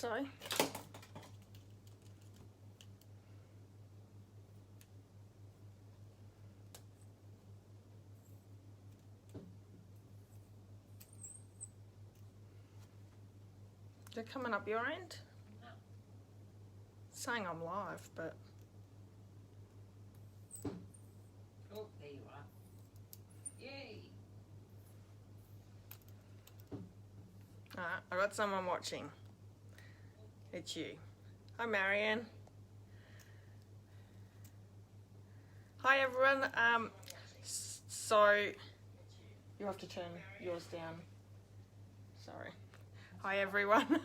so. Is it coming up your end? No. It's saying I'm live, but... Oh, there you are. Yay! Alright, I got someone watching. It's you. Hi, Marianne. Hi, everyone. So you have to turn yours down. Sorry. Hi, everyone.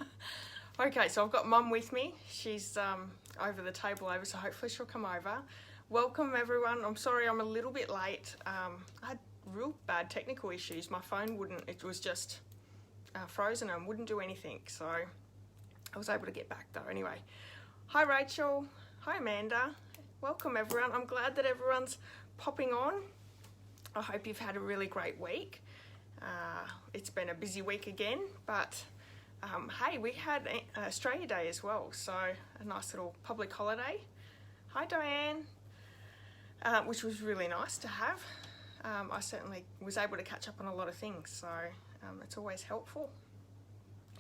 Okay, so I've got Mum with me. She's over the table over, so hopefully she'll come over. Welcome, everyone. I'm sorry I'm a little bit late. I had real bad technical issues. My phone wouldn't, it was just frozen and wouldn't do anything, so I was able to get back though. Anyway, hi Rachel, hi Amanda, welcome everyone. I'm glad that everyone's popping on. I hope you've had a really great week. It's been a busy week again, but hey, we had Australia Day as well, so a nice little public holiday. Hi Diane, which was really nice to have. I certainly was able to catch up on a lot of things, so it's always helpful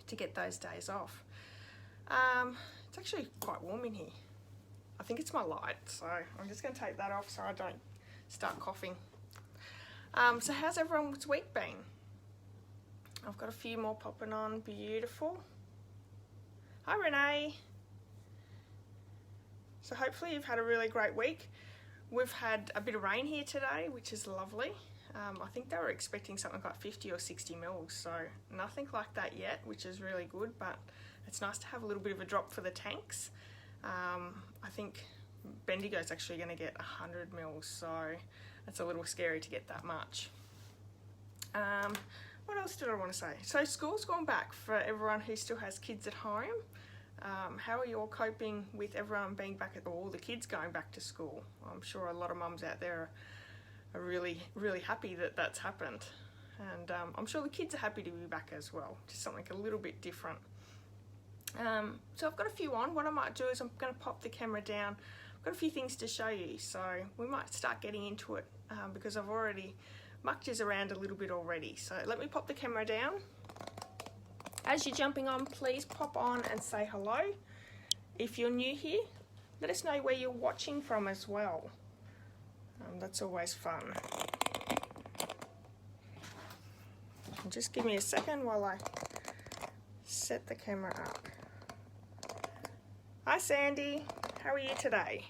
to get those days off. It's actually quite warm in here. I think it's my light, so I'm just going to take that off so I don't start coughing. So how's everyone's week been? I've got a few more popping on. Beautiful. Hi Renee. So hopefully you've had a really great week. We've had a bit of rain here today, which is lovely. I think they were expecting something like 50 or 60 mils, so nothing like that yet, which is really good, but it's nice to have a little bit of a drop for the tanks. I think Bendigo's actually going to get 100 mils, so it's a little scary to get that much. What else did I want to say? So school's gone back for everyone who still has kids at home. How are you all coping with everyone being back at all the kids going back to school? I'm sure a lot of mums out there are really, really happy that that's happened. And I'm sure the kids are happy to be back as well, just something a little bit different. So I've got a few on. What I might do is I'm going to pop the camera down. I've got a few things to show you, so we might start getting into it because I've already mucked us around a little bit already. So let me pop the camera down. As you're jumping on, please pop on and say hello. If you're new here, let us know where you're watching from as well. That's always fun. Just give me a second while I set the camera up. Hi Sandy, how are you today?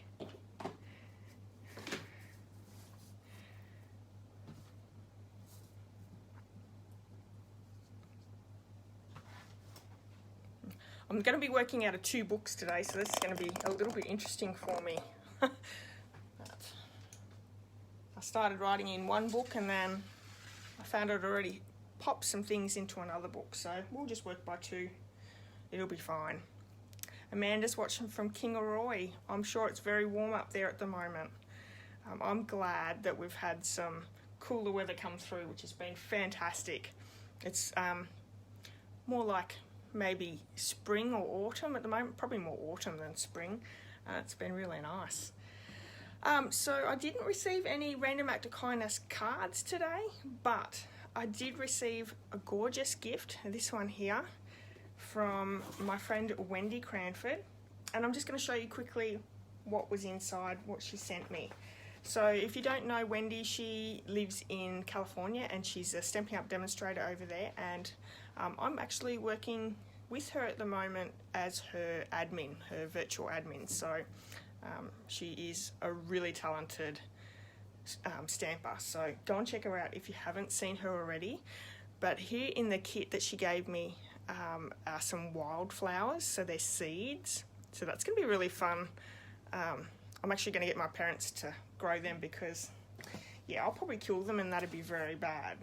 I'm going to be working out of 2 books today, so this is going to be a little bit interesting for me. I started writing in one book and then I found I'd already popped some things into another book, so we'll just work by 2. It'll be fine. Amanda's watching from Kingaroy. I'm sure it's very warm up there at the moment. I'm glad that we've had some cooler weather come through, which has been fantastic. It's more like maybe spring or autumn at the moment, probably more autumn than spring. It's been really nice. So I didn't receive any Random Act of Kindness cards today, but I did receive a gorgeous gift, this one here, from my friend Wendy Cranford, and I'm just going to show you quickly what was inside, what she sent me. So if you don't know Wendy, she lives in California and she's a Stampin' Up demonstrator over there, and I'm actually working with her at the moment as her admin, her virtual admin. So she is a really talented stamper, so go and check her out if you haven't seen her already. But here in the kit that she gave me are some wildflowers, so they're seeds, so that's going to be really fun. I'm actually going to get my parents to grow them because, yeah, I'll probably kill them and that'd be very bad.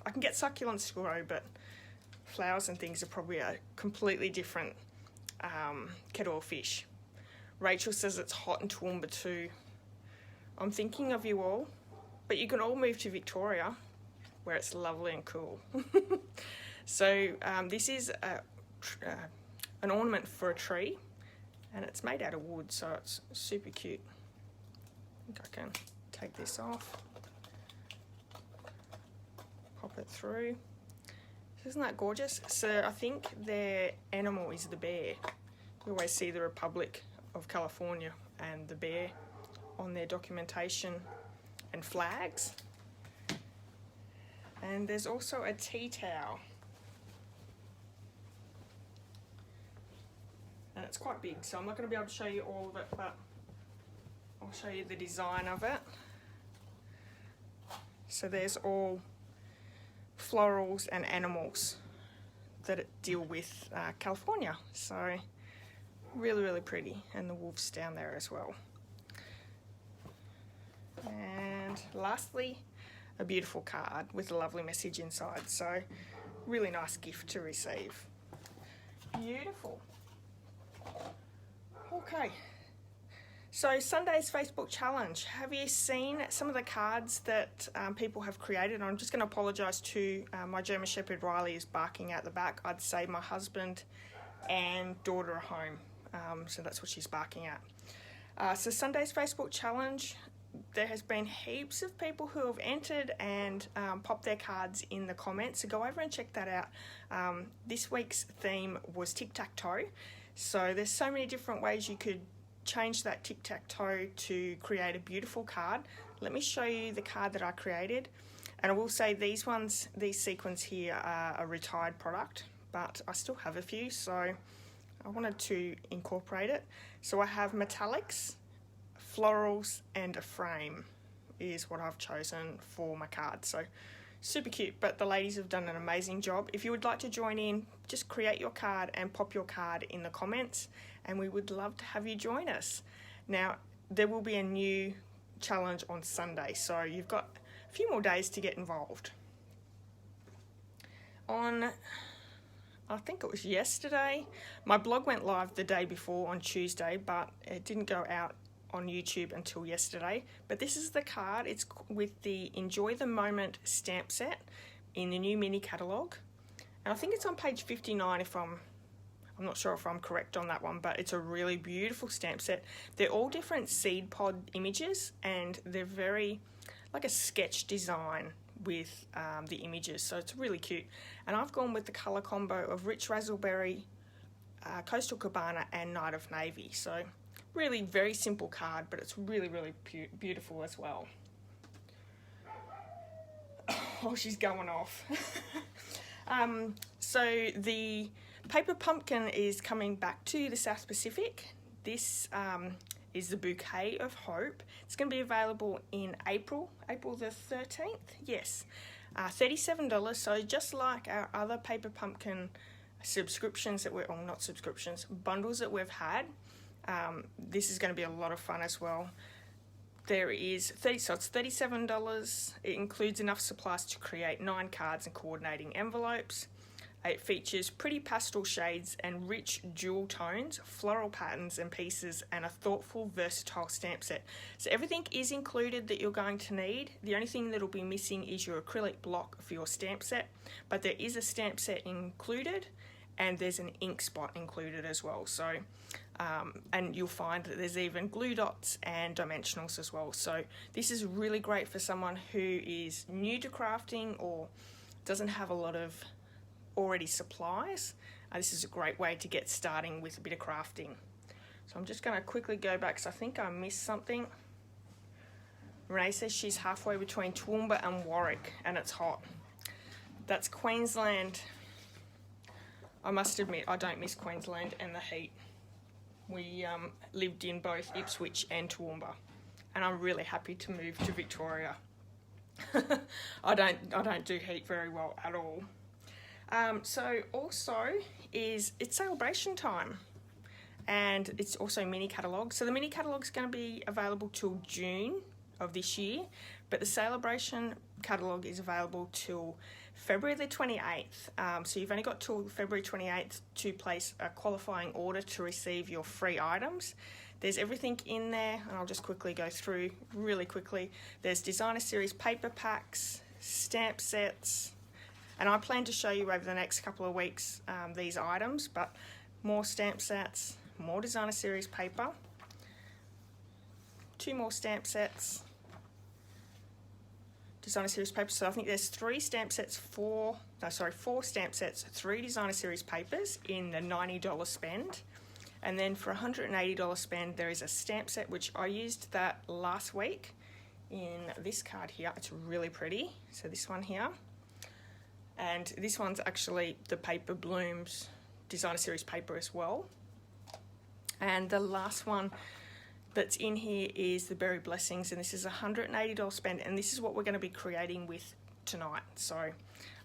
I can get succulents to grow, but flowers and things are probably a completely different kettle of fish. Rachel says it's hot in Toowoomba too. I'm thinking of you all, but you can all move to Victoria where it's lovely and cool. So this is an ornament for a tree, and it's made out of wood, so it's super cute. I think I can take this off, pop it through. Isn't that gorgeous? So I think their animal is the bear. You always see the Republic of California and the bear on their documentation and flags. And there's also a tea towel. And it's quite big, so I'm not going to be able to show you all of it, but I'll show you the design of it. So there's all florals and animals that deal with California, so really pretty, and the wolves down there as well. And lastly, a beautiful card with a lovely message inside, so really nice gift to receive. Beautiful. Okay, so Sunday's Facebook challenge. Have you seen some of the cards that people have created? I'm just going to apologise to my German Shepherd Riley is barking out the back. I'd say my husband and daughter are home, so that's what she's barking at. So Sunday's Facebook challenge, there has been heaps of people who have entered and popped their cards in the comments, so go over and check that out. This week's theme was tic-tac-toe, so there's so many different ways you could change that tic-tac-toe to create a beautiful card. Let me show you the card that I created, and I will say these sequins here are a retired product, but I still have a few, so I wanted to incorporate it. So I have metallics, florals, and a frame is what I've chosen for my card. So super cute, but the ladies have done an amazing job. If you would like to join in, just create your card and pop your card in the comments, and we would love to have you join us. Now, there will be a new challenge on Sunday, so you've got a few more days to get involved. On, I think it was yesterday, my blog went live the day before on Tuesday, but it didn't go out on YouTube until yesterday. But this is the card. It's with the Enjoy the Moment stamp set in the new mini catalogue, and I think it's on page 59 if I'm not sure if I'm correct on that one, but it's a really beautiful stamp set. They're all different seed pod images, and they're very like a sketch design with the images, so it's really cute. And I've gone with the colour combo of Rich Razzleberry, Coastal Cabana, and Night of Navy. So really very simple card, but it's really beautiful as well. Oh, she's going off. So the Paper Pumpkin is coming back to the South Pacific. This is the Bouquet of Hope. It's going to be available in April the 13th. Yes, $37. So just like our other Paper Pumpkin subscriptions that not subscriptions, bundles that we've had, this is going to be a lot of fun as well. There is so it's $37. It includes enough supplies to create 9 cards and coordinating envelopes. It features pretty pastel shades and rich jewel tones, floral patterns and pieces, and a thoughtful, versatile stamp set. So everything is included that you're going to need. The only thing that'll be missing is your acrylic block for your stamp set, but there is a stamp set included, and there's an ink spot included as well. So, and you'll find that there's even glue dots and dimensionals as well. So this is really great for someone who is new to crafting or doesn't have a lot of already supplies. This is a great way to get starting with a bit of crafting. So I'm just going to quickly go back because I think I missed something. Renee says she's halfway between Toowoomba and Warwick, and it's hot. That's Queensland. I must admit, I don't miss Queensland and the heat. We lived in both Ipswich and Toowoomba, and I'm really happy to move to Victoria. I don't do heat very well at all. So also it's celebration time, and it's also mini catalogue. So the mini catalogue is going to be available till June of this year, but the celebration catalogue is available till February the 28th. So you've only got till February 28th to place a qualifying order to receive your free items. There's everything in there, and I'll just quickly go through really quickly. There's designer series paper packs, stamp sets, and I plan to show you over the next couple of weeks these items, but more stamp sets, more designer series paper, 2 more stamp sets, designer series paper. So I think there's 4 stamp sets, 3 designer series papers in the $90 spend. And then for $180 spend, there is a stamp set, which I used that last week in this card here. It's really pretty. So this one here. And this one's actually the Paper Blooms designer series paper as well. And the last one that's in here is the Berry Blessings, and this is a $180 spend, and this is what we're going to be creating with tonight. So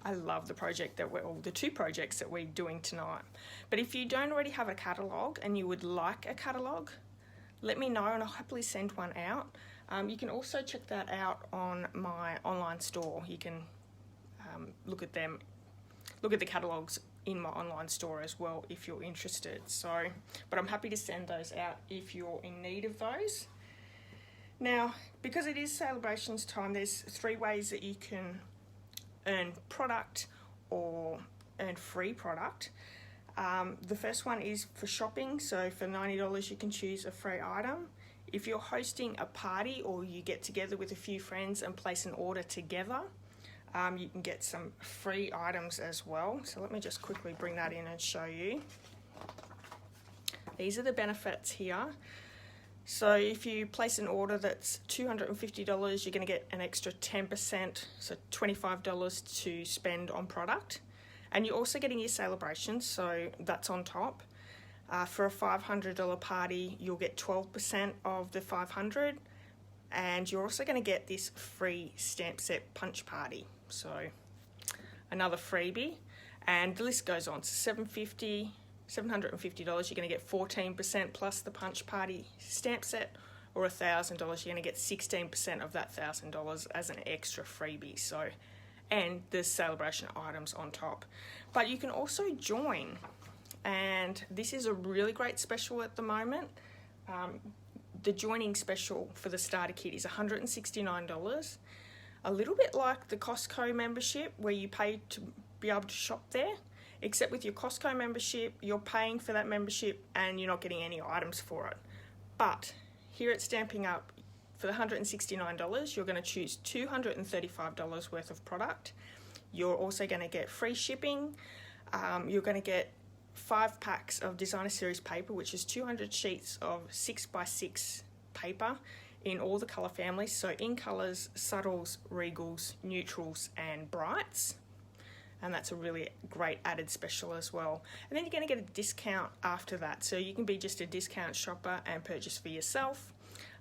I love the project that the 2 projects that we're doing tonight. But if you don't already have a catalogue and you would like a catalogue, let me know and I'll happily send one out. You can also check that out on my online store. You can look at the catalogues in my online store as well if you're interested. So, but I'm happy to send those out if you're in need of those. Now, because it is celebrations time, there's 3 ways that you can earn product or earn free product. The first one is for shopping. So for $90 you can choose a free item. If you're hosting a party or you get together with a few friends and place an order together, you can get some free items as well. So let me just quickly bring that in and show you. These are the benefits here. So if you place an order that's $250, you're going to get an extra 10%, so $25 to spend on product. And you're also getting your celebrations, so that's on top. For a $500 party, you'll get 12% of the $500, and you're also going to get this free stamp set punch party. So another freebie, and the list goes on. So $750, you're going to get 14% plus the punch party stamp set, or $1,000, you're going to get 16% of that $1,000 as an extra freebie. So, and the celebration items on top. But you can also join, and this is a really great special at the moment. The joining special for the starter kit is $169. A little bit like the Costco membership where you pay to be able to shop there, except with your Costco membership, you're paying for that membership and you're not getting any items for it. But here at Stamping Up, for the $169, you're going to choose $235 worth of product. You're also going to get free shipping. You're going to get 5 packs of designer series paper, which is 200 sheets of 6x6 paper in all the colour families. So in colours, subtles, regals, neutrals and brights. And that's a really great added special as well. And then you're going to get a discount after that. So you can be just a discount shopper and purchase for yourself.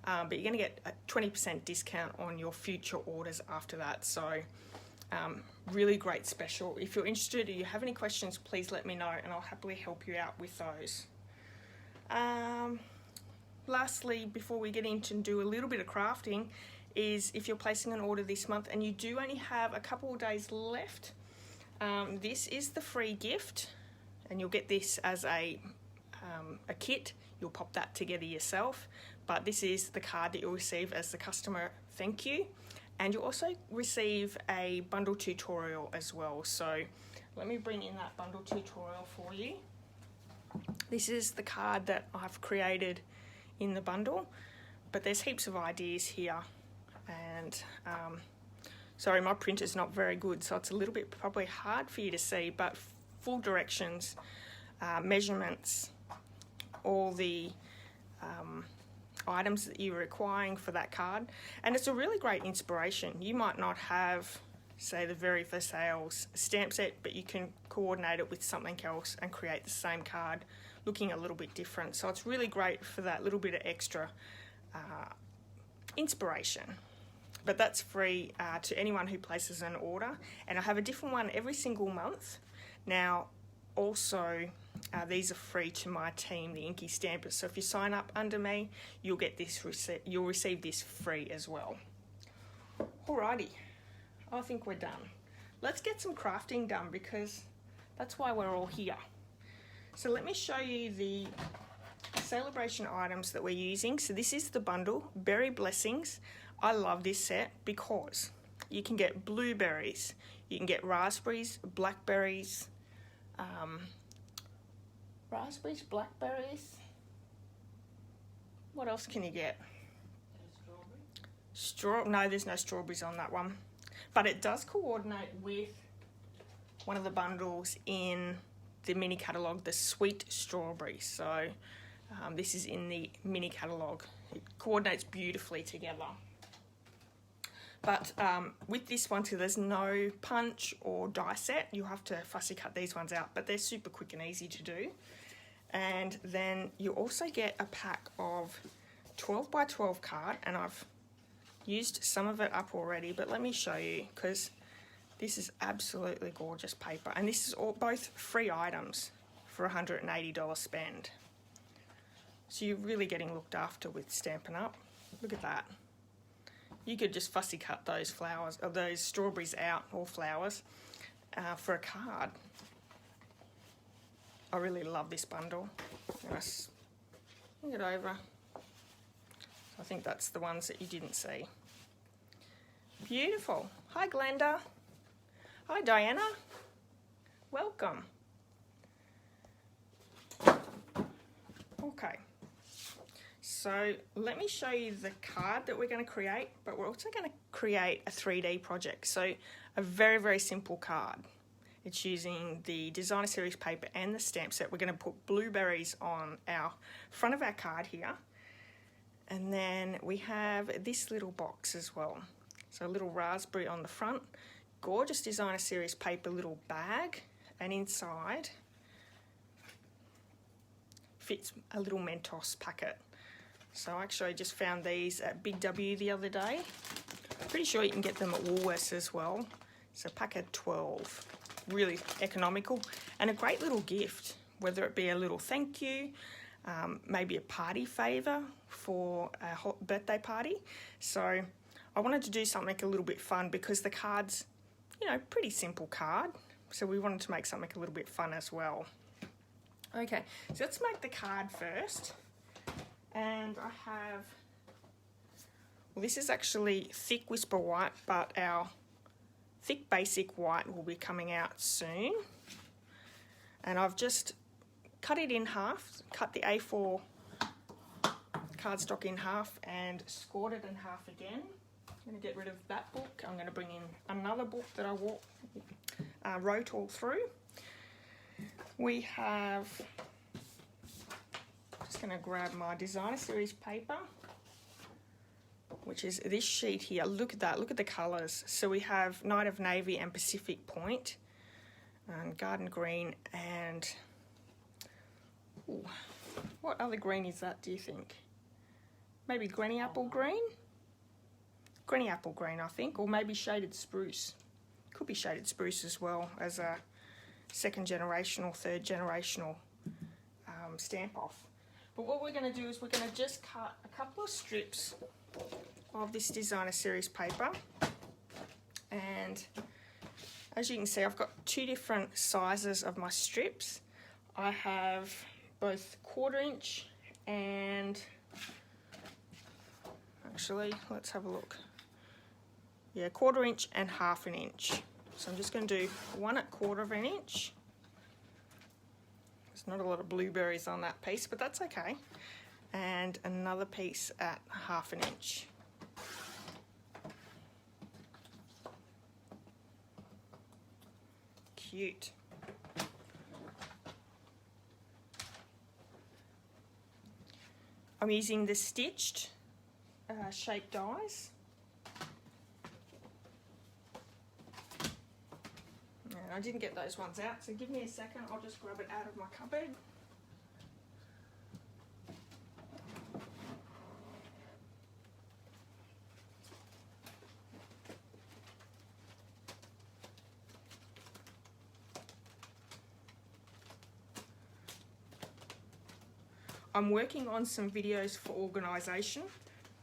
But you're going to get a 20% discount on your future orders after that. So really great special. If you're interested or you have any questions, please let me know and I'll happily help you out with those. Lastly, before we get into and do a little bit of crafting, is if you're placing an order this month and you do only have a couple of days left, this is the free gift, and you'll get this as a kit. You'll pop that together yourself, but this is the card that you'll receive as the customer thank you, and you'll also receive a bundle tutorial as well. So let me bring in that bundle tutorial for you. This is the card that I've created in the bundle, but there's heaps of ideas here, and sorry, my printer's not very good, so it's a little bit probably hard for you to see, but full directions, measurements, all the items that you're requiring for that card. And it's a really great inspiration. You might not have, say, the Very for Sales stamp set, but you can coordinate it with something else and create the same card looking a little bit different. So it's really great for that little bit of extra inspiration. But that's free to anyone who places an order, and I have a different one every single month. Now also these are free to my team, the Inky Stampers, so if you sign up under me, you'll get this you'll receive this free as well. Alrighty, I think we're done. Let's get some crafting done because that's why we're all here. So let me show you the celebration items that we're using. So this is the bundle, Berry Blessings. I love this set because you can get blueberries, you can get raspberries, blackberries, raspberries, blackberries. What else can you get? No, there's no strawberries on that one. But it does coordinate with one of the bundles in the mini catalogue, the sweet strawberry. So this is in the mini catalogue. It coordinates beautifully together. But with this one, so there's no punch or die set. You'll have to fussy cut these ones out, but they're super quick and easy to do. And then you also get a pack of 12 by 12 card, and I've used some of it up already, but let me show you, because this is absolutely gorgeous paper, and this is both free items for $180 spend. So you're really getting looked after with Stampin' Up. Look at that. You could just fussy cut those flowers, or those strawberries out, or flowers, for a card. I really love this bundle. Let's bring it over. I think that's the ones that you didn't see. Beautiful. Hi, Glenda. Hi, Diana. Welcome. Okay. So let me show you the card that we're going to create, but we're also going to create a 3D project. So a very, very simple card. It's using the designer series paper and the stamp set. We're going to put blueberries on our front of our card here. And then we have this little box as well. So a little raspberry on the front, gorgeous designer series paper little bag, and inside fits a little Mentos packet. So I actually just found these at Big W the other day. Pretty sure you can get them at Woolworths as well. So pack of 12, really economical, and a great little gift, whether it be a little thank you, maybe a party favour for a hot birthday party. So I wanted to do something a little bit fun, because the card's, you know, pretty simple card. So we wanted to make something a little bit fun as well. Okay, so let's make the card first. And I have, well, this is actually thick Whisper White, but our thick basic white will be coming out soon. And I've just cut it in half, cut the A4 cardstock in half and scored it in half again. I'm going to get rid of that book. I'm going to bring in another book that I wrote all through. We have, just going to grab my designer series paper, which is this sheet here. Look at that, look at the colours. So we have Night of Navy and Pacific Point, and Garden Green, and ooh, what other green is that, do you think? Maybe Granny Apple Green? Granny Apple Green, I think, or maybe Shaded Spruce. Could be Shaded Spruce as well, as a second generational, third generational stamp off. But what we're going to do is we're going to just cut a couple of strips of this designer series paper, and as you can see, I've got two different sizes of my strips. I have both 1/4 inch and, actually, let's have a look. Yeah, 1/4 inch and 1/2 inch. So I'm just going to do one at 1/4 inch. There's not a lot of blueberries on that piece, but that's okay. And another piece at 1/2 inch. Cute. I'm using the stitched shape dies. And I didn't get those ones out, so give me a second, I'll just grab it out of my cupboard. I'm working on some videos for organisation,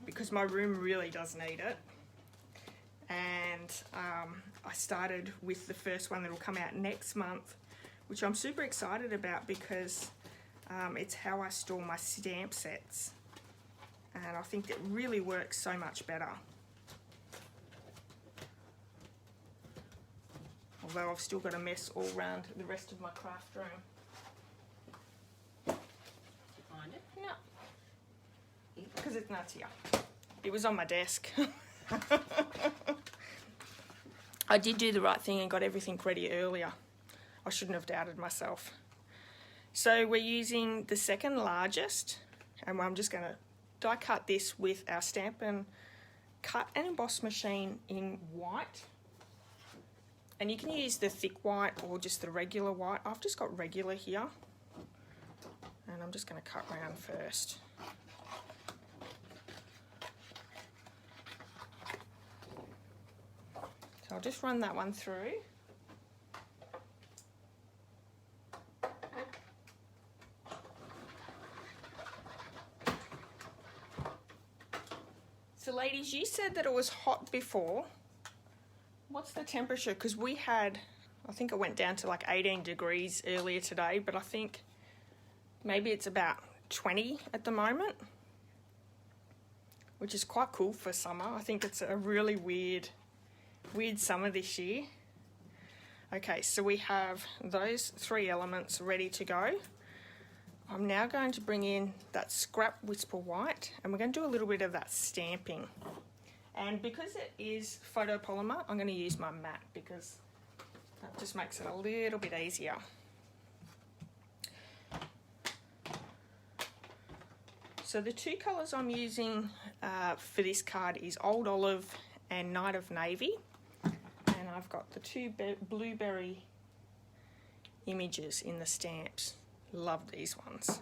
because my room really does need it. And I started with the first one that will come out next month, which I'm super excited about, because it's how I store my stamp sets, and I think it really works so much better. Although I've still got a mess all around the rest of my craft room. No. Because it's not here. It was on my desk. I did do the right thing and got everything ready earlier. I shouldn't have doubted myself. So we're using the second largest, and I'm just going to die cut this with our Stamp and Cut and Emboss machine in white. And you can use the thick white or just the regular white. I've just got regular here. And I'm just going to cut round first. So I'll just run that one through. So ladies, you said that it was hot before. What's the temperature? Because we had, I think it went down to like 18 degrees earlier today, but I think maybe it's about 20 at the moment, which is quite cool for summer. I think it's a really weird summer this year. Okay, so we have those 3 elements ready to go. I'm now going to bring in that scrap Whisper White, and we're going to do a little bit of that stamping. And because it is photopolymer, I'm going to use my matte because that just makes it a little bit easier. So the 2 colours I'm using for this card is Old Olive and Night of Navy. And I've got the 2 blueberry images in the stamps. Love these ones.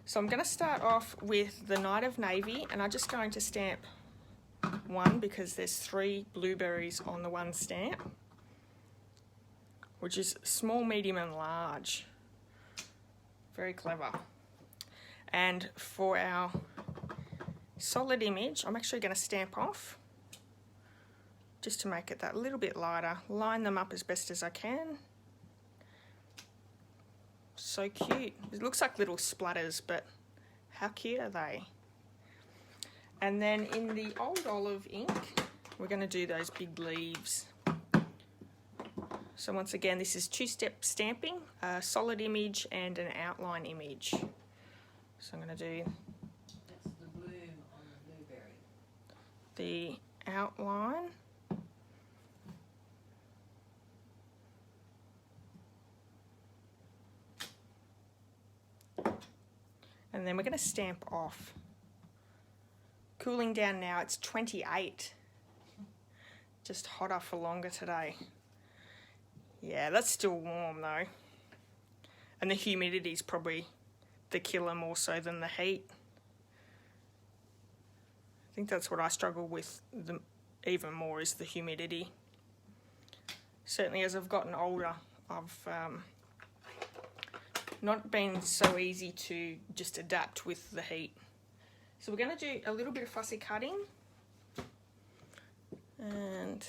So I'm going to start off with the Night of Navy, and I'm just going to stamp 1 because there's 3 blueberries on the one stamp, which is small, medium and large. Very clever. And for our solid image, I'm actually going to stamp off just to make it that little bit lighter. Line them up as best as I can. So cute. It looks like little splatters, but how cute are they? And then in the Old Olive ink, we're going to do those big leaves. So once again, this is 2-step stamping, a solid image and an outline image. So I'm going to do That's the bloom on the blueberry. the outline. And then we're going to stamp off. Cooling down now, it's 28. Just hotter for longer today. Yeah, that's still warm though. And the humidity is probably the killer more so than the heat. I think that's what I struggle with even more is the humidity. Certainly as I've gotten older, I've not been so easy to just adapt with the heat. So we're going to do a little bit of fussy cutting. And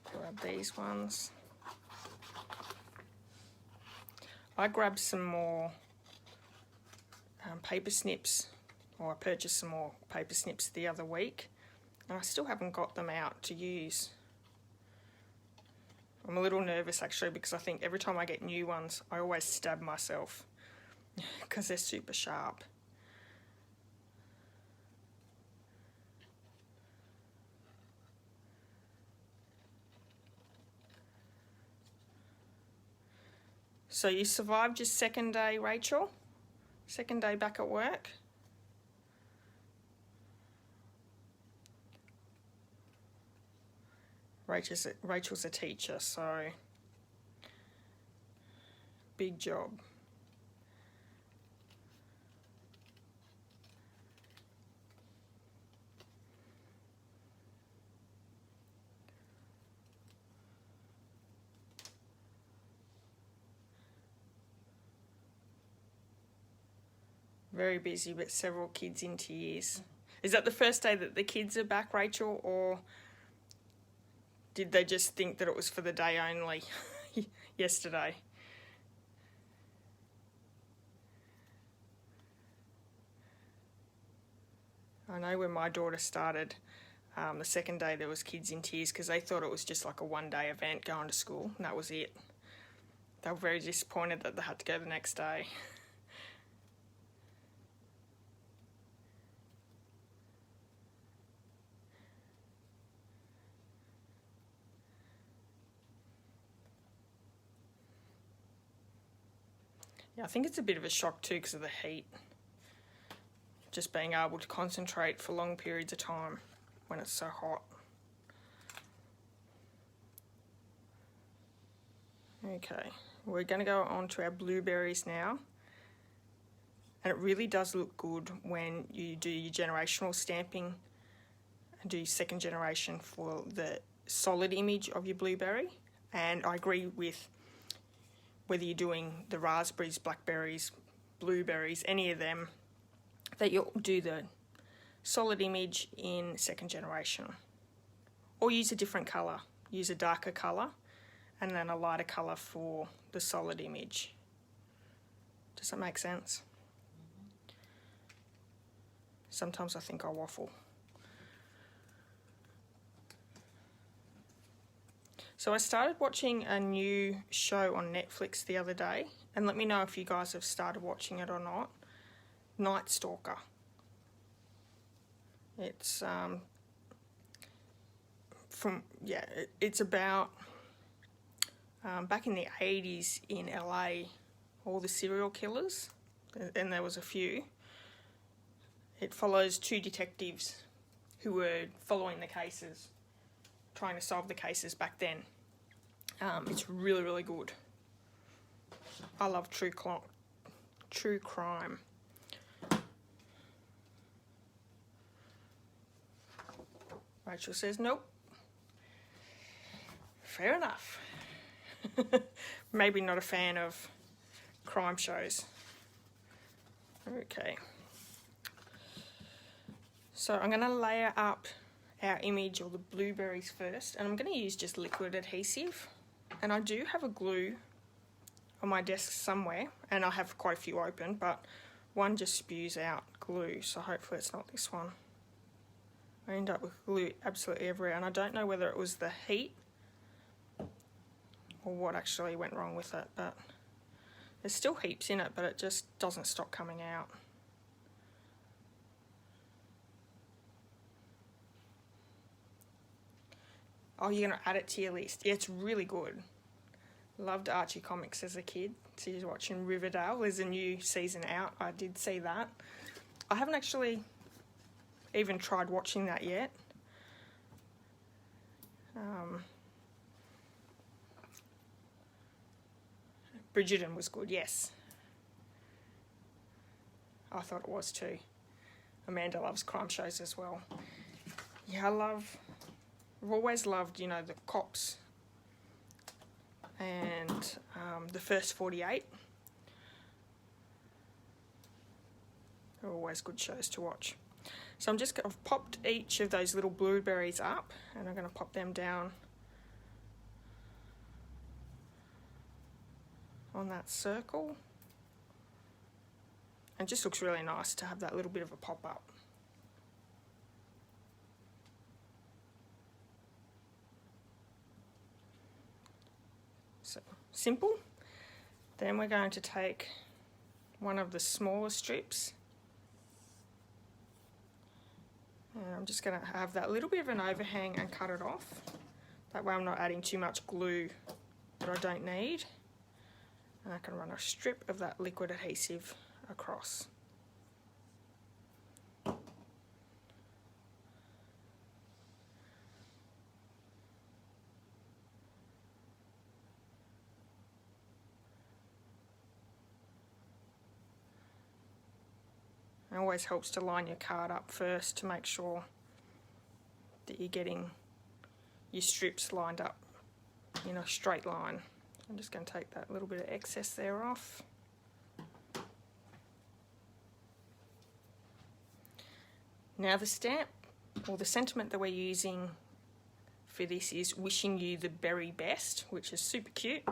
grab these ones. I grabbed some more paper snips, or I purchased some more paper snips the other week, and I still haven't got them out to use. I'm a little nervous actually because I think every time I get new ones I always stab myself because they're super sharp. So you survived your second day, Rachel? Second day back at work? Rachel's a teacher, so big job. Very busy, but several kids in tears. Is that the first day that the kids are back, Rachel, or did they just think that it was for the day only yesterday? I know when my daughter started, the second day there was kids in tears because they thought it was just like a one-day event going to school, and that was it. they were very disappointed that they had to go the next day. Yeah, I think it's a bit of a shock too because of the heat. Just being able to concentrate for long periods of time when it's so hot. Okay, we're going to go on to our blueberries now. And it really does look good when you do your generational stamping and do your second generation for the solid image of your blueberry. And I agree with whether you're doing the raspberries, blackberries, blueberries, any of them, that you'll do the solid image in second generation. Or use a different colour. Use a darker colour and then a lighter colour for the solid image. Does that make sense? Sometimes I think I waffle. So I started watching a new show on Netflix the other day, and let me know if you guys have started watching it or not. Night Stalker. It's it's about back in the 80s in LA, all the serial killers, and there was a few. It follows two detectives who were following the cases, trying to solve the cases back then. It's really, really good. I love true crime. Rachel says, nope. Fair enough. Maybe not a fan of crime shows. Okay. So I'm going to layer up our image or the blueberries first, and I'm going to use just liquid adhesive. And I do have a glue on my desk somewhere, and I have quite a few open, but one just spews out glue, so hopefully it's not this one. I end up with glue absolutely everywhere, and I don't know whether it was the heat or what actually went wrong with it, but there's still heaps in it, but it just doesn't stop coming out. Oh, you're going to add it to your list. Yeah, it's really good. Loved Archie comics as a kid. So you're watching Riverdale. There's a new season out. I did see that. I haven't actually even tried watching that yet. Bridgerton was good, yes. I thought it was too. Amanda loves crime shows as well. Yeah, I've always loved, you know, the Cops and the First 48. They're always good shows to watch. So I've popped each of those little blueberries up, and I'm going to pop them down on that circle. And it just looks really nice to have that little bit of a pop up. So simple. Then we're going to take one of the smaller strips, and I'm just going to have that little bit of an overhang and cut it off. That way I'm not adding too much glue that I don't need. And I can run a strip of that liquid adhesive across. It always helps to line your card up first to make sure that you're getting your strips lined up in a straight line. I'm just going to take that little bit of excess there off. Now the stamp, or the sentiment that we're using for this is wishing you the very best, which is super cute.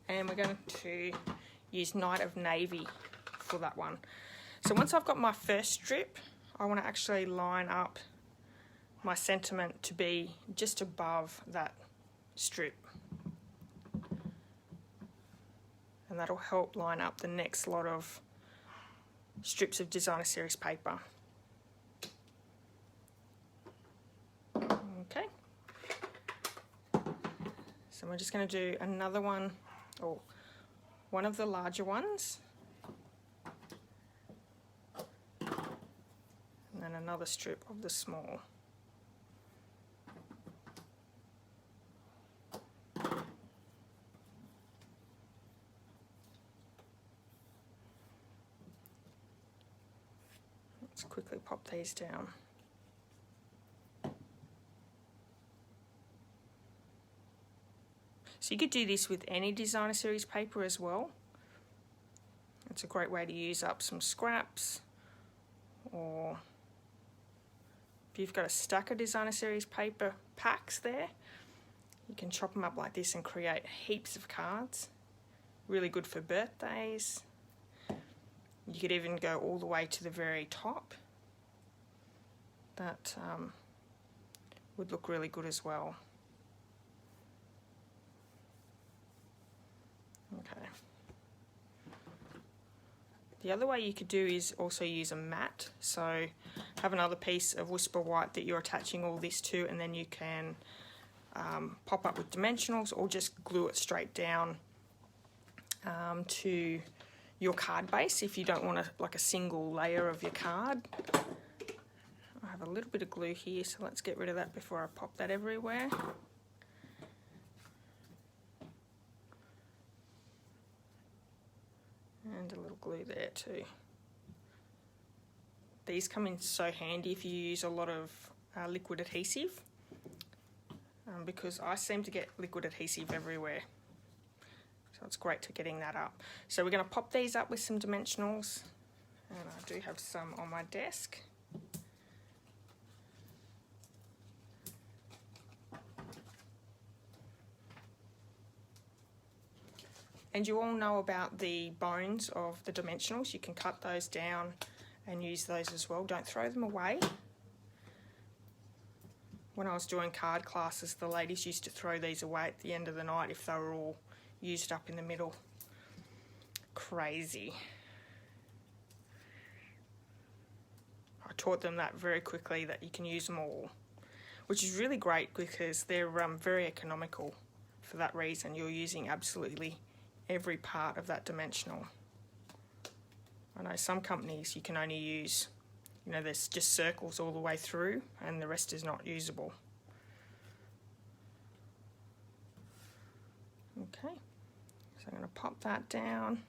And we're going to use Night of Navy for that one. So once I've got my first strip, I want to actually line up my sentiment to be just above that strip. and that'll help line up the next lot of strips of designer series paper. Okay, so we're just going to do another one, or one of the larger ones, and then another strip of the small. Let's quickly pop these down. So you could do this with any designer series paper as well. It's a great way to use up some scraps, or if you've got a stack of designer series paper packs there, you can chop them up like this and create heaps of cards. Really good for birthdays. You could even go all the way to the very top. That would look really good as well. Okay. The other way you could do is also use a mat. So have another piece of Whisper White that you're attaching all this to, and then you can pop up with dimensionals or just glue it straight down to your card base if you don't want like a single layer of your card. I have a little bit of glue here, so let's get rid of that before I pop that everywhere. And a little glue there too. These come in so handy if you use a lot of liquid adhesive, because I seem to get liquid adhesive everywhere. So it's great to getting that up. So we're going to pop these up with some dimensionals, and I do have some on my desk. And you all know about the bones of the dimensionals. You can cut those down and use those as well. Don't throw them away. When I was doing card classes, the ladies used to throw these away at the end of the night if they were all used up in the middle. Crazy. I taught them that very quickly, that you can use them all, which is really great because they're very economical for that reason. You're using absolutely every part of that dimensional. I know some companies you can only use, there's just circles all the way through and the rest is not usable. Okay, so I'm going to pop that down.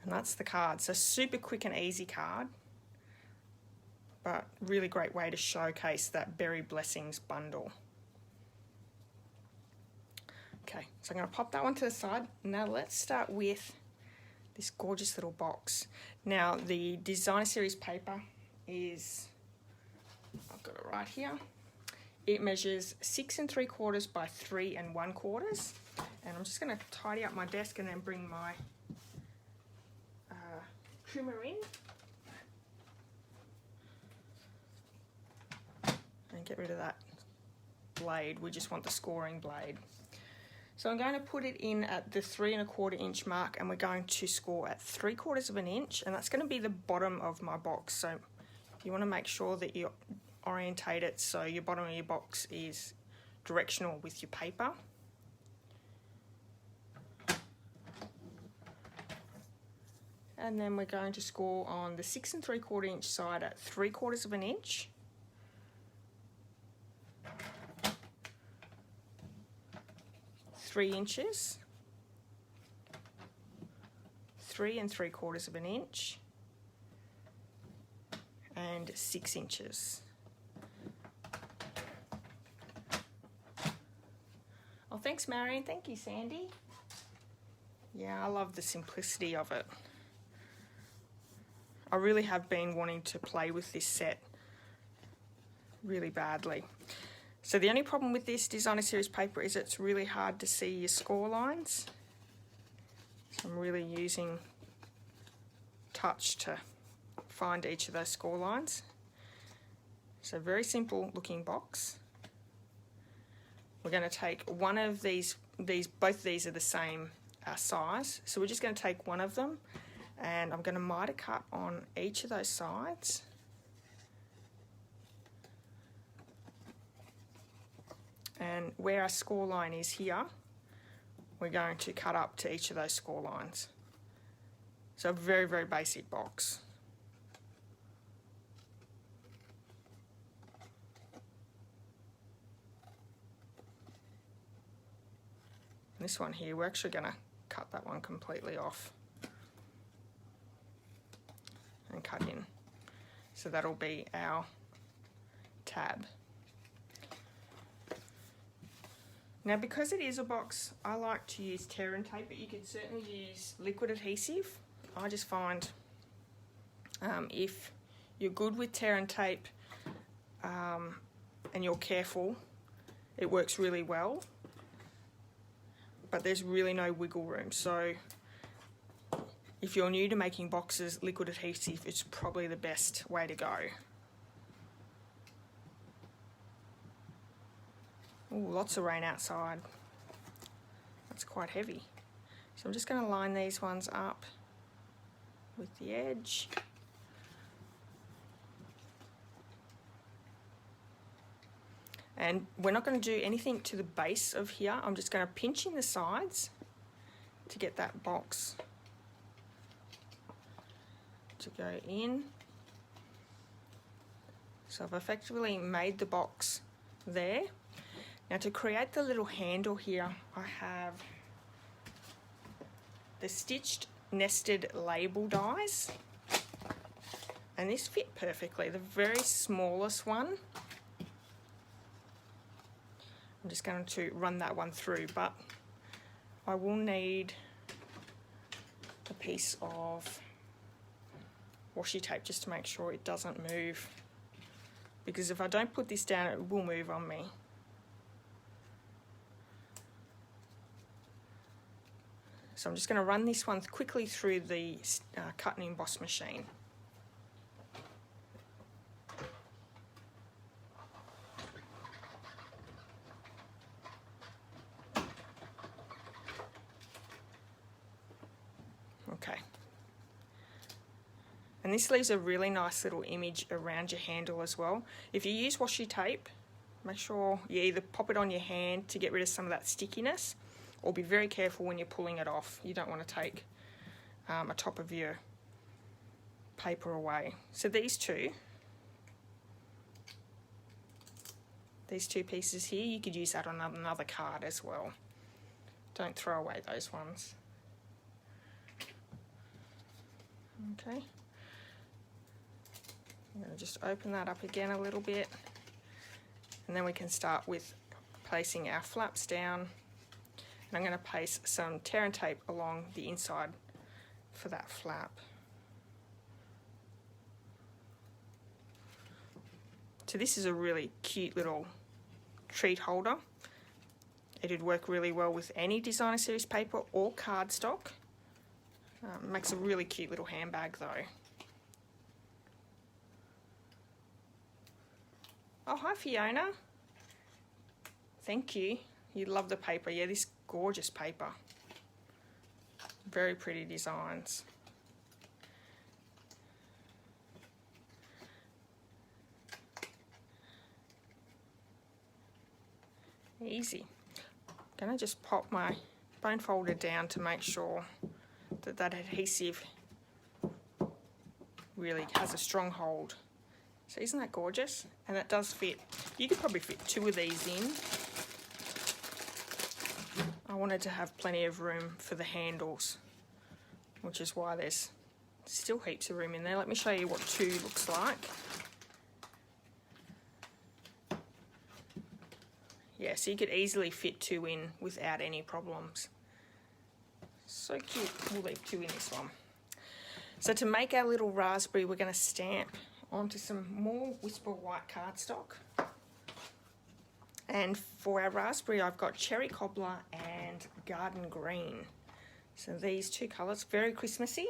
And that's the card. So super quick and easy card, but really great way to showcase that Berry Blessings bundle. Okay, so I'm going to pop that one to the side. Now let's start with this gorgeous little box. Now the designer series paper is, I've got it right here. It measures 6 3/4 by 3 1/4. And I'm just going to tidy up my desk and then bring my trimmer in. And get rid of that blade. We just want the scoring blade. So I'm going to put it in at the 3 1/4 inch mark, and we're going to score at 3/4 of an inch, and that's going to be the bottom of my box. So you want to make sure that you orientate it so your bottom of your box is directional with your paper. And then we're going to score on the 6 3/4 inch side at 3/4 of an inch. Three inches, 3 3/4 of an inch, and 6 inches. Oh, thanks, Marion. Thank you, Sandy. Yeah, I love the simplicity of it. I really have been wanting to play with this set really badly. So the only problem with this designer series paper is it's really hard to see your score lines. So I'm really using touch to find each of those score lines. So very simple looking box. We're going to take one of these both of these are the same size. So we're just going to take one of them, and I'm going to miter cut on each of those sides. And where our score line is here, we're going to cut up to each of those score lines. So a very, very basic box. This one here, we're actually going to cut that one completely off and cut in. So that'll be our tab. Now, because it is a box, I like to use tear and tape, but you can certainly use liquid adhesive. I just find if you're good with tear and tape and you're careful, it works really well. But there's really no wiggle room. So if you're new to making boxes, liquid adhesive is probably the best way to go. Ooh, lots of rain outside. That's quite heavy. So I'm just going to line these ones up with the edge. And we're not going to do anything to the base of here. I'm just going to pinch in the sides to get that box to go in. So I've effectively made the box there. Now to create the little handle here, I have the stitched nested label dies, and this fit perfectly. The very smallest one, I'm just going to run that one through, but I will need a piece of washi tape just to make sure it doesn't move, because if I don't put this down, it will move on me. So I'm just going to run this one quickly through the cut and emboss machine. Okay. And this leaves a really nice little image around your handle as well. If you use washi tape, make sure you either pop it on your hand to get rid of some of that stickiness, or be very careful when you're pulling it off. You don't want to take a top of your paper away. So these two pieces here, you could use that on another card as well. Don't throw away those ones. Okay. I'm going to just open that up again a little bit, and then we can start with placing our flaps down. And I'm going to paste some tear and tape along the inside for that flap. So this is a really cute little treat holder. It'd work really well with any designer series paper or cardstock. Makes a really cute little handbag though. Oh, hi Fiona. Thank you. You love the paper. Yeah, this gorgeous paper. Very pretty designs. Easy. I'm gonna just pop my bone folder down to make sure that that adhesive really has a strong hold. So isn't that gorgeous? And that does fit. You could probably fit 2 of these in. I wanted to have plenty of room for the handles, which is why there's still heaps of room in there. Let me show you what 2 looks like. Yeah, so you could easily fit 2 in without any problems. So cute. We'll leave 2 in this one. So to make our little raspberry, we're going to stamp onto some more Whisper White cardstock. And for our raspberry, I've got Cherry Cobbler and Garden Green. So these 2 colours, very Christmassy.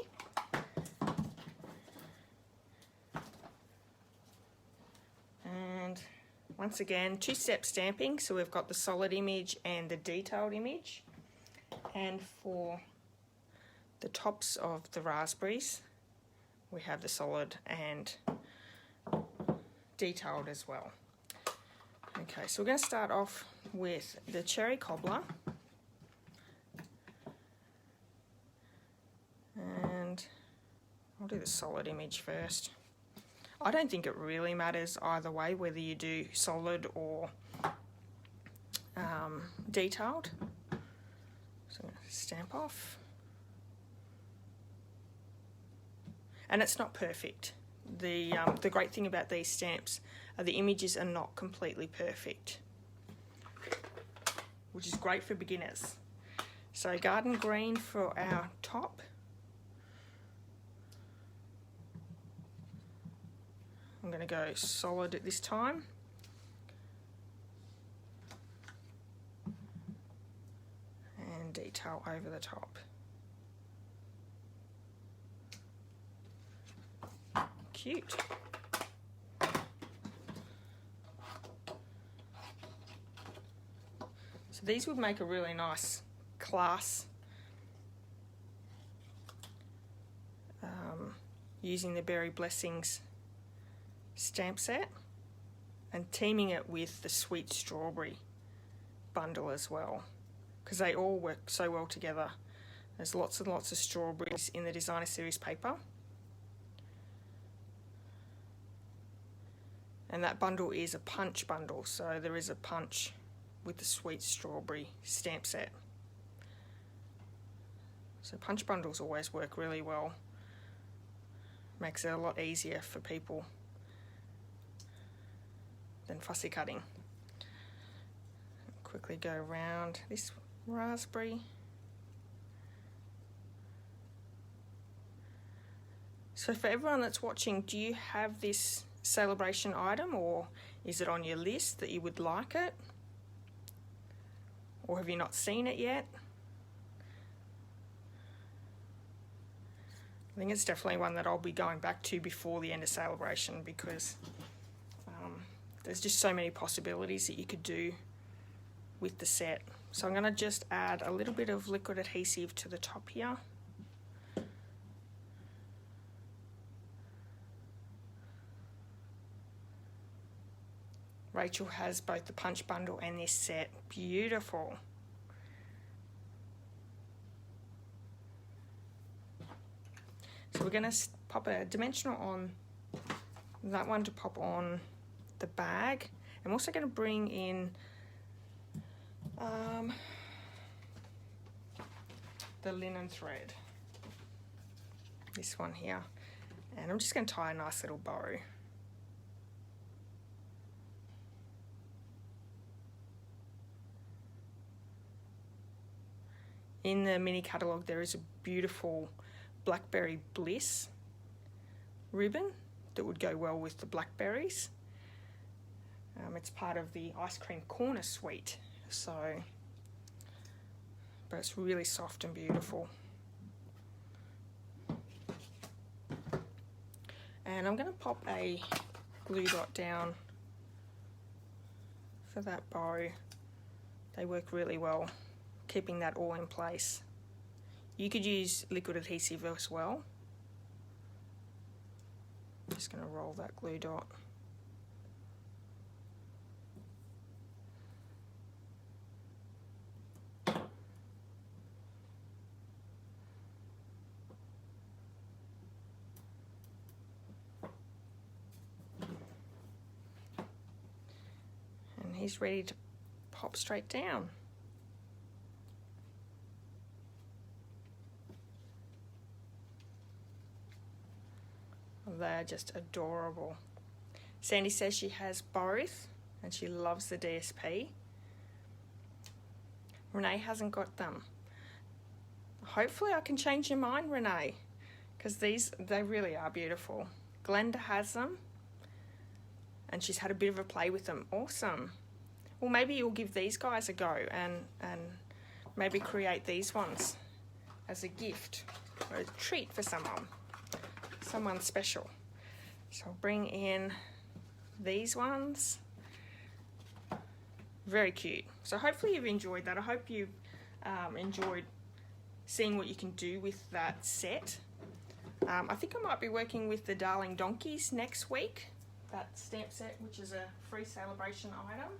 And once again, two-step stamping. So we've got the solid image and the detailed image. And for the tops of the raspberries, we have the solid and detailed as well. Okay, so we're going to start off with the cherry cobbler. And I'll do the solid image first. I don't think it really matters either way, whether you do solid or detailed. So I'm going to stamp off. And it's not perfect. The great thing about these stamps are the images are not completely perfect, which is great for beginners. So garden green for our top. I'm going to go solid at this time. And detail over the top. Cute. So these would make a really nice class using the Berry Blessings stamp set and teaming it with the Sweet Strawberry bundle as well, because they all work so well together. There's lots and lots of strawberries in the designer series paper, and that bundle is a punch bundle, so there is a punch with the Sweet Strawberry stamp set. So punch bundles always work really well, makes it a lot easier for people than fussy cutting. Quickly go around this raspberry. So for everyone that's watching, do you have this celebration item, or is it on your list that you would like it? Or have you not seen it yet? I think it's definitely one that I'll be going back to before the end of celebration, because there's just so many possibilities that you could do with the set. So I'm going to just add a little bit of liquid adhesive to the top here. Rachel has both the punch bundle and this set. Beautiful. So we're going to pop a dimensional on that one to pop on the bag. I'm also going to bring in the linen thread, this one here, and I'm just going to tie a nice little bow. In the mini catalogue there is a beautiful Blackberry Bliss ribbon that would go well with the blackberries. It's part of the Ice Cream Corner suite, but it's really soft and beautiful. And I'm going to pop a glue dot down for that bow. They work really well, keeping that all in place. You could use liquid adhesive as well. I'm just going to roll that glue dot. And he's ready to pop straight down. They're just adorable. Sandy says she has both and she loves the DSP. Renee hasn't got them. Hopefully I can change your mind, Renee, because they really are beautiful. Glenda has them and she's had a bit of a play with them. Awesome. Well, maybe you'll give these guys a go and maybe create these ones as a gift or a treat for someone special. So I'll bring in these ones. Very cute. So hopefully you've enjoyed that. I hope you've enjoyed seeing what you can do with that set. I think I might be working with the Darling Donkeys next week. That stamp set, which is a free celebration item.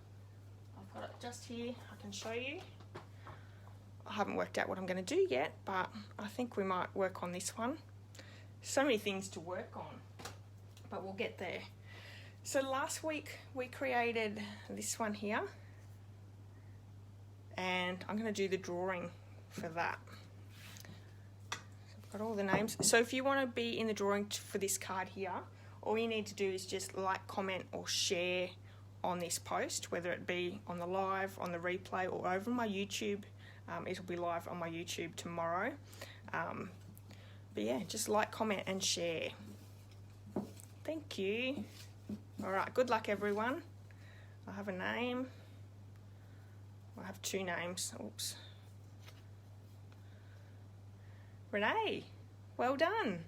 I've got it just here. I can show you. I haven't worked out what I'm going to do yet, but I think we might work on this one. So many things to work on, but we'll get there. So last week we created this one here, and I'm going to do the drawing for that. So I've got all the names. So if you want to be in the drawing for this card here, all you need to do is just like, comment or share on this post, whether it be on the live, on the replay, or over my YouTube. It'll be live on my YouTube tomorrow. But yeah, just like, comment and share. Thank you. All right, good luck everyone. I have a name. I have two names. Oops. Renee, well done.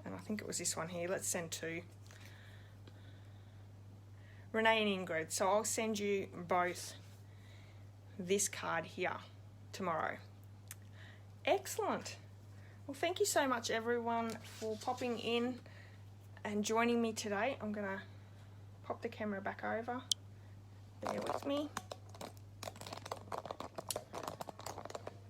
And I think it was this one here. Let's send two. Renee and Ingrid. So I'll send you both this card here tomorrow. Excellent. Well, thank you so much everyone for popping in and joining me today. I'm gonna pop the camera back over. Bear with me.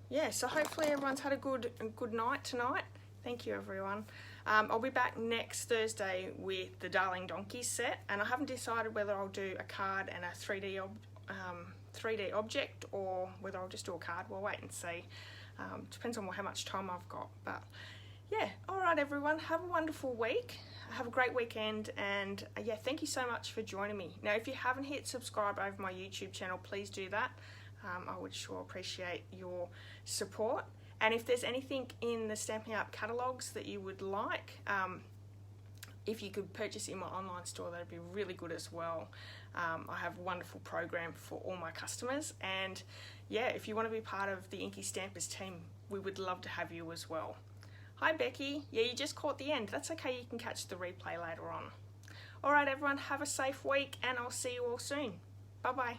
Yeah, so hopefully everyone's had a good night tonight. Thank you everyone. I'll be back next Thursday with the Darling Donkeys set, and I haven't decided whether I'll do a card and a 3D object or whether I'll just do a card. We'll wait and see. Depends on how much time I've got. But yeah, all right everyone, have a wonderful week. Have a great weekend, and yeah, thank you so much for joining me. Now, if you haven't hit subscribe over my YouTube channel, please do that. I would sure appreciate your support. And if there's anything in the Stampin' Up catalogues that you would like, if you could purchase in my online store, that'd be really good as well. I have a wonderful program for all my customers, and yeah, if you want to be part of the Inky Stampers team, we would love to have you as well. Hi Becky, yeah, you just caught the end. That's okay, you can catch the replay later on. All right everyone, have a safe week, and I'll see you all soon. Bye bye.